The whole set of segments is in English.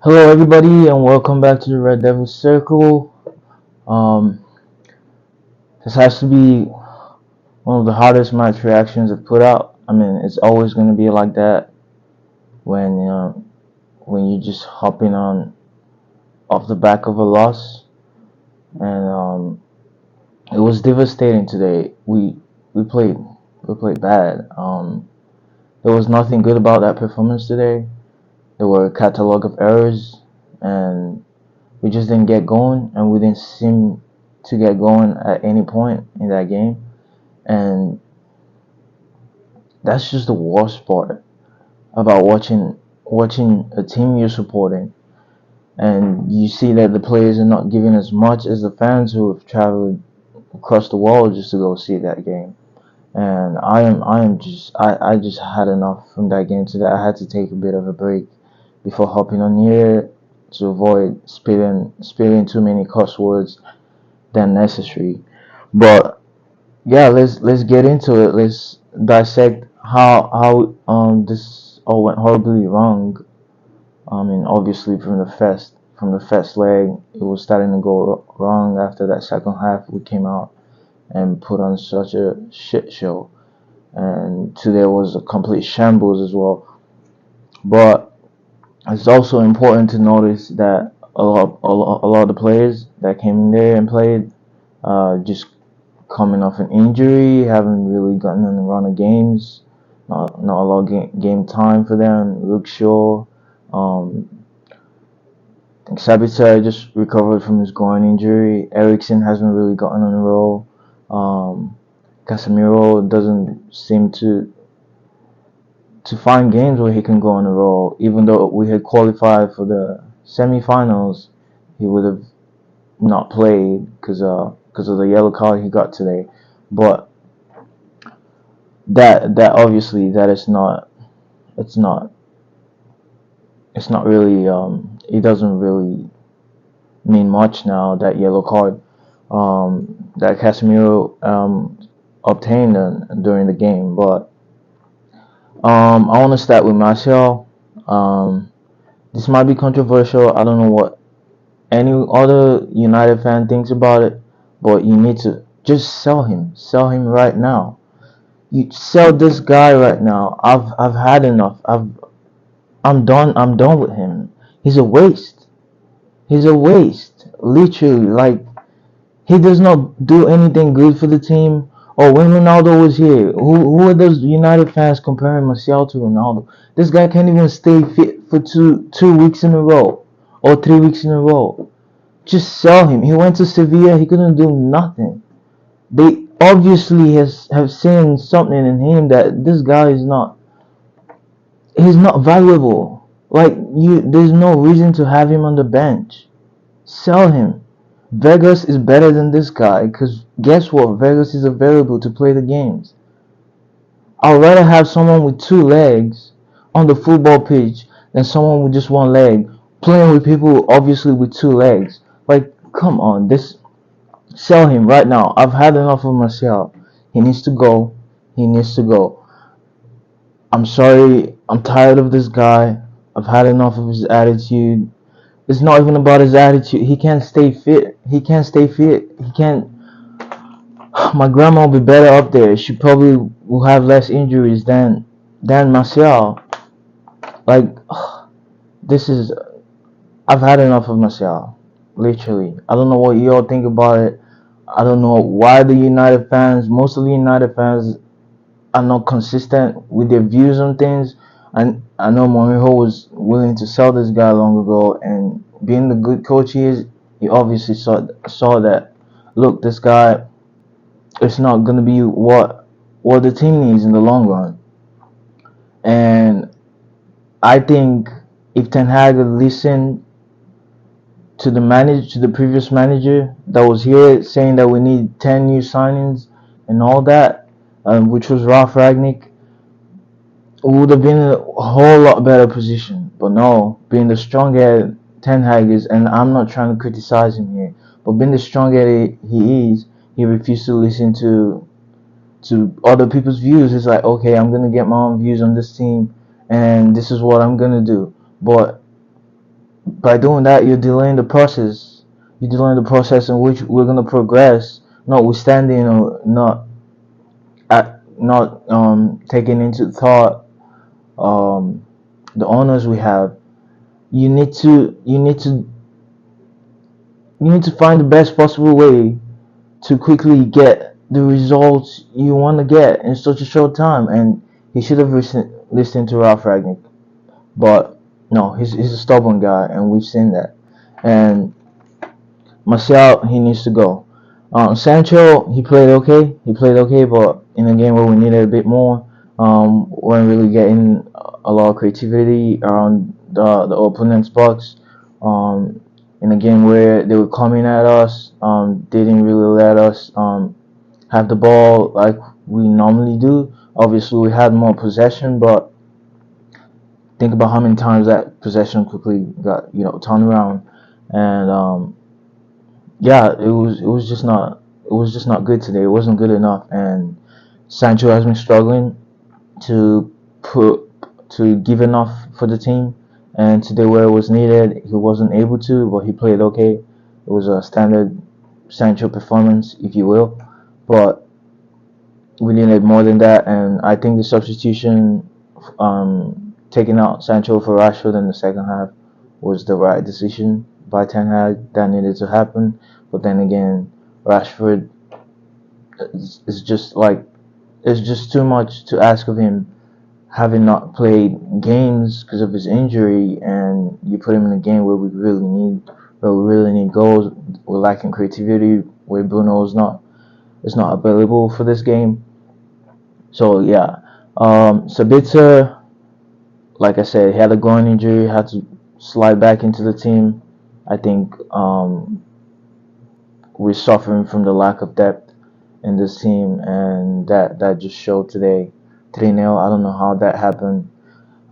Hello, everybody, and welcome back to the Red Devil Circle. Um, this has to be one of the hardest match reactions I've put out. I mean, it's always going to be like that when when you're just hopping on off the back of a loss, and it was devastating today. We played bad. There was nothing good about that performance today. There were a catalog of errors, and we just didn't get going, and we didn't seem to get going at any point in that game. And that's just the worst part about watching a team you're supporting, and you see that the players are not giving as much as the fans who have traveled across the world just to go see that game. And I just had enough from that game today. I had to take a bit of a break before hopping on here to avoid spilling too many cuss words than necessary. But yeah, let's get into it. Let's dissect how this all went horribly wrong. I mean, obviously from the first leg, it was starting to go wrong. After that second half, we came out and put on such a shit show, and today was a complete shambles as well. But it's also important to notice that a lot of the players that came in there and played just coming off an injury, haven't really gotten in a run of games, not a lot of game time for them. Luke Shaw, um, I think Sabitzer just recovered from his groin injury. Ericsson hasn't really gotten on a roll. Um, Casemiro doesn't seem to find games where he can go on a roll. Even though we had qualified for the semifinals, he would have not played because of the yellow card he got today. But that obviously that is not it's not it's not really it doesn't really mean much now, that yellow card that Casemiro obtained during the game. But I want to start with Martial. This might be controversial. I don't know what any other United fan thinks about it, but you need to just sell him right now. You sell this guy right now. I've had enough. I'm done with him. He's a waste. He's a waste. Literally, like, he does not do anything good for the team. Oh, when Ronaldo was here, who are those United fans comparing Martial to Ronaldo? This guy can't even stay fit for two weeks in a row or 3 weeks in a row. Just sell him. He went to Sevilla. He couldn't do nothing. They obviously have seen something in him that this guy is not. He's not valuable. Like, there's no reason to have him on the bench. Sell him. Vegas is better than this guy, because guess what? Vegas is available to play the games. I'd rather have someone with two legs on the football pitch than someone with just one leg playing with people obviously with two legs. Like, come on, this sell him right now. I've had enough of Martial. He needs to go. He needs to go. I'm sorry. I'm tired of this guy. I've had enough of his attitude. It's not even about his attitude. He can't stay fit. He can't stay fit. He can't. My grandma will be better up there. She probably will have less injuries than Martial. Like, this is. I've had enough of Martial. Literally. I don't know what you all think about it. I don't know why most of the United fans are not consistent with their views on things. And I know Mourinho was willing to sell this guy long ago, and being the good coach he is, he obviously saw that. Look, this guy, it's not gonna be what the team needs in the long run. And I think if Ten Hag had listened to the previous manager that was here saying that we need 10 new signings and all that, which was Ralph Ragnick, would have been in a whole lot better position. But no, being the strong head Ten Hag is, and I'm not trying to criticize him here, but being the strong head he is, he refused to listen to other people's views. It's like, okay, I'm gonna get my own views on this team, and this is what I'm gonna do. But by doing that, you're delaying the process. You're delaying the process in which we're gonna progress, notwithstanding or not taking into thought um, the honors we have. You need to find the best possible way to quickly get the results you want to get in such a short time. And he should have listened to Ralph Ragnick, but no, he's a stubborn guy, and we've seen that. And Martial, he needs to go. Sancho, he played okay. He played okay, but in a game where we needed a bit more, weren't really getting a lot of creativity around the opponent's box. Um, in a game where they were coming at us, they didn't really let us have the ball like we normally do. Obviously, we had more possession, but think about how many times that possession quickly got turned around, and yeah, it was just not good today. It wasn't good enough, and Sancho has been struggling to put to give enough for the team, and today where it was needed, he wasn't able to, but he played okay. It was a standard Sancho performance, if you will, but we needed more than that, and I think the substitution, taking out Sancho for Rashford in the second half, was the right decision by Ten Hag. That needed to happen, but then again, Rashford is just like it's just too much to ask of him, having not played games because of his injury, and you put him in a game where we really need goals. We're lacking creativity, where Bruno is not available for this game. So yeah, Sabitzer, like I said, he had a groin injury, had to slide back into the team. I think we're suffering from the lack of depth in this team, and that just showed today. 3-0. I don't know how that happened.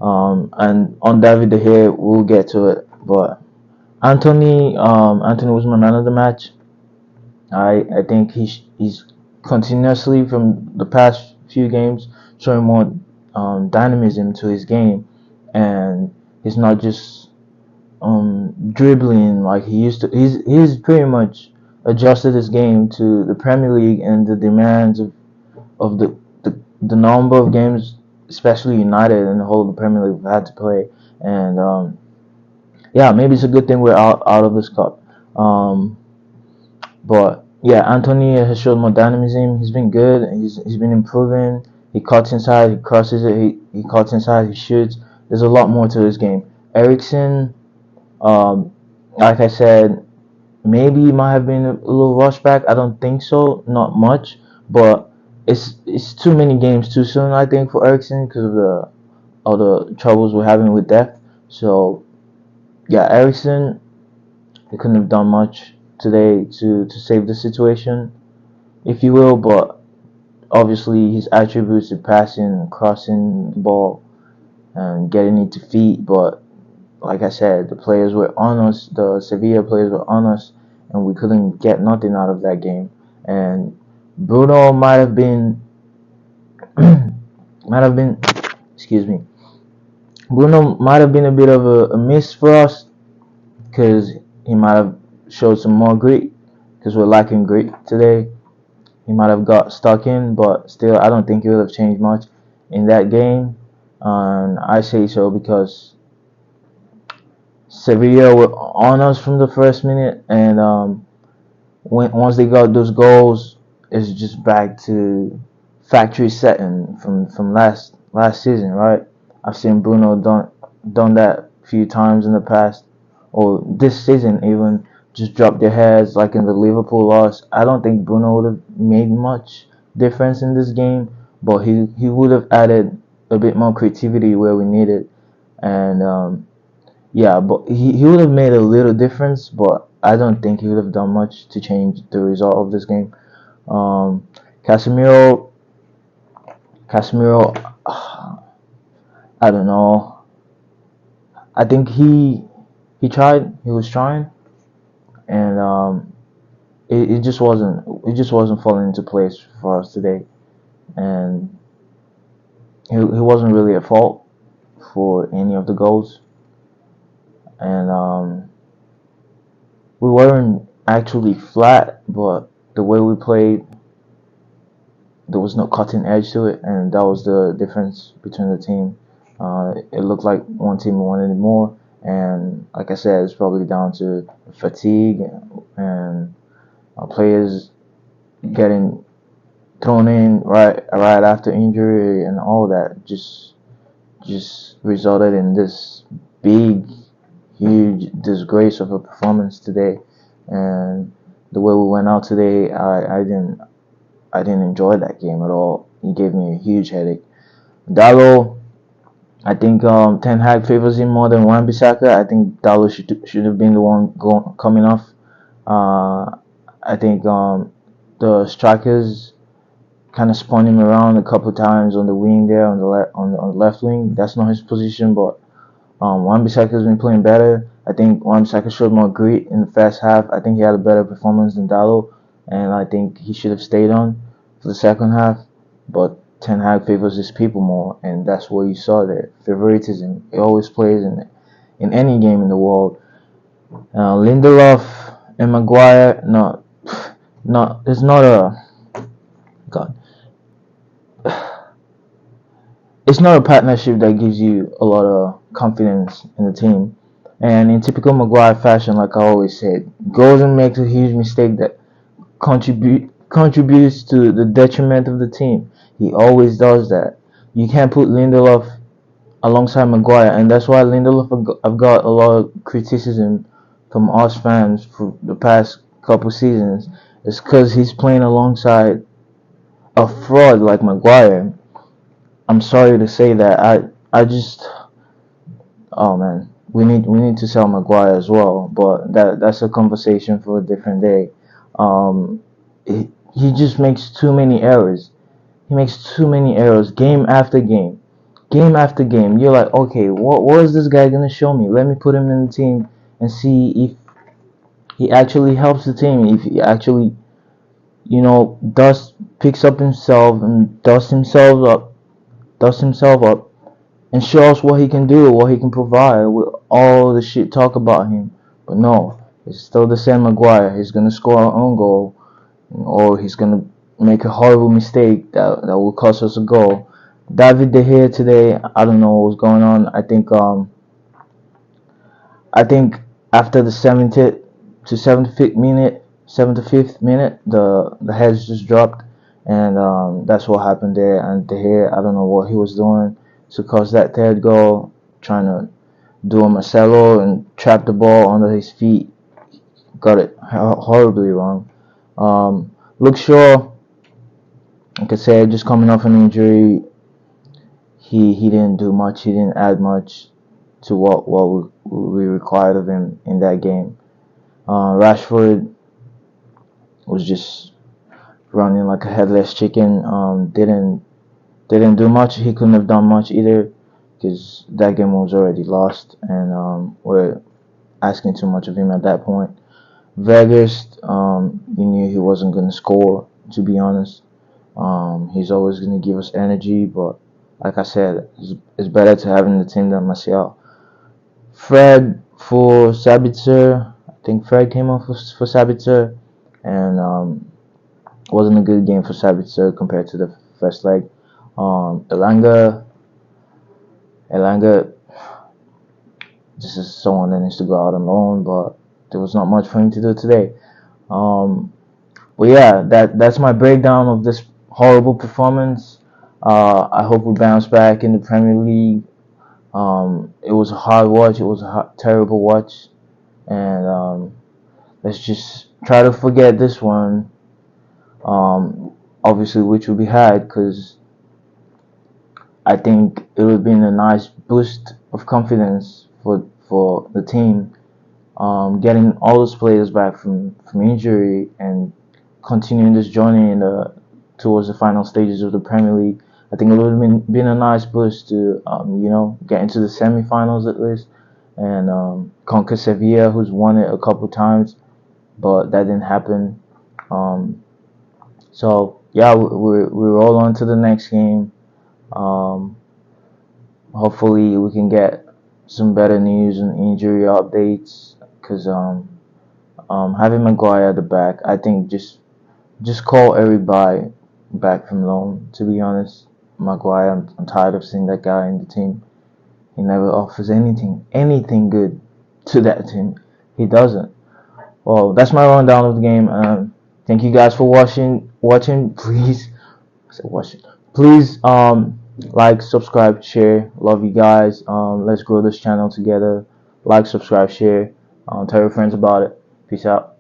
And on David De Gea, we'll get to it. But Anthony was my man of the match. I think he's continuously from the past few games showing more dynamism to his game, and he's not just dribbling like he used to. He's pretty much adjusted his game to the Premier League and the demands of the number of games, especially United and the whole of the Premier League have had to play. And yeah, maybe it's a good thing we're out of this cup. But yeah, Anthony has showed more dynamism. He's been good. He's been improving. He cuts inside. He crosses it. He cuts inside. He shoots. There's a lot more to his game. Ericsson, um, like I said, maybe he might have been a little rushed back. I don't think so. Not much, but it's too many games too soon. I think for Ericsson because of the all the troubles we're having with depth. So yeah, Ericsson, he couldn't have done much today to save the situation, if you will. But obviously his attributes of passing, crossing the ball, and getting it to feet. But like I said, the players were on us. The Sevilla players were on us, and we couldn't get nothing out of that game. And Bruno might have been, might have been, excuse me. Bruno might have been a bit of a miss for us because he might have showed some more grit because we're lacking grit today. He might have got stuck in, but still, I don't think it would have changed much in that game. And I say so because Sevilla were on us from the first minute, and once they got those goals, it's just back to factory setting from last season, right? I've seen Bruno done that a few times in the past, or this season even, just drop their heads like in the Liverpool loss. I don't think Bruno would have made much difference in this game, but he would have added a bit more creativity where we needed, and yeah, but he would have made a little difference, but I don't think he would have done much to change the result of this game. Um, Casemiro, Casemiro, I don't know. I think he tried. He was trying, and it just wasn't falling into place for us today, and he wasn't really at fault for any of the goals. and we weren't actually flat, but the way we played, there was no cutting edge to it, and that was the difference between the team. It looked like one team wanted it more, and like I said, it's probably down to fatigue and players getting thrown in right after injury, and all that just resulted in this big, huge disgrace of a performance today. And the way we went out today, I didn't enjoy that game at all. He gave me a huge headache. Dallo, I think Ten Hag favors him more than Wan-Bissaka. I think Dallo should have been the one coming off. Uh, I think the strikers kind of spun him around a couple times on the wing there on the left wing. That's not his position, but Wan-Bissaka has been playing better. I think Wan-Bissaka showed more grit in the first half. I think he had a better performance than Dallo, and I think he should have stayed on for the second half. But Ten Hag favors his people more, and that's what you saw there. Favoritism. He always plays in any game in the world. Lindelof and Maguire, no, no, it's not a God. It's not a partnership that gives you a lot of confidence in the team. And in typical Maguire fashion, like I always said, goes and makes a huge mistake that contributes to the detriment of the team. He always does that. You can't put Lindelof alongside Maguire, and that's why Lindelof I've got a lot of criticism from us fans for the past couple seasons. It's because he's playing alongside a fraud like Maguire. I'm sorry to say that. I just Oh man, we need to sell Maguire as well, but that's a conversation for a different day. Um, he just makes too many errors. He makes too many errors game after game, game after game. You're like, okay, what is this guy gonna show me? Let me put him in the team and see if he actually helps the team. If he actually, picks up himself and dusts himself up and show us what he can do, what he can provide with all the shit talk about him. But no, it's still the same Maguire. He's gonna score our own goal, or he's gonna make a horrible mistake that will cost us a goal. David De Gea today, I don't know what was going on. I think after the 70th to 75th minute, the heads just dropped, and that's what happened there. And De Gea, I don't know what he was doing to cause that third goal, trying to do a Marcelo and trap the ball under his feet. Got it horribly wrong. Luke Shaw, like I said, just coming off an injury, he didn't do much. He didn't add much to what we required of him in that game. Rashford was just running like a headless chicken. Didn't do much. He couldn't have done much either, because that game was already lost, and we're asking too much of him at that point. Vegas, you knew he wasn't gonna score. To be honest, he's always gonna give us energy, but like I said, it's better to have in the team than Martial. Fred for Sabitzer. I think Fred came off for Sabitzer, and wasn't a good game for Sabitzer compared to the first leg. Elanga, this is someone that needs to go out on loan, but there was not much for him to do today. Um, but yeah, that's my breakdown of this horrible performance. I hope we bounce back in the Premier League. It was a hard watch. It was a terrible watch, and let's just try to forget this one. Obviously, which will be had, because I think it would have been a nice boost of confidence for the team, getting all those players back from injury and continuing this journey towards the final stages of the Premier League. I think it would have been a nice boost to get into the semi-finals at least, and conquer Sevilla, who's won it a couple times, but that didn't happen. So yeah, we roll on to the next game. Um, Hopefully we can get some better news and injury updates. Cause having Maguire at the back, I think just call everybody back from loan. To be honest, Maguire, I'm tired of seeing that guy in the team. He never offers anything good to that team. He doesn't. Well, that's my rundown of the game. Thank you guys for watching. Please, I said watching. Please, like, subscribe, share. Love you guys. Let's grow this channel together. Like, subscribe, share. Tell your friends about it. Peace out.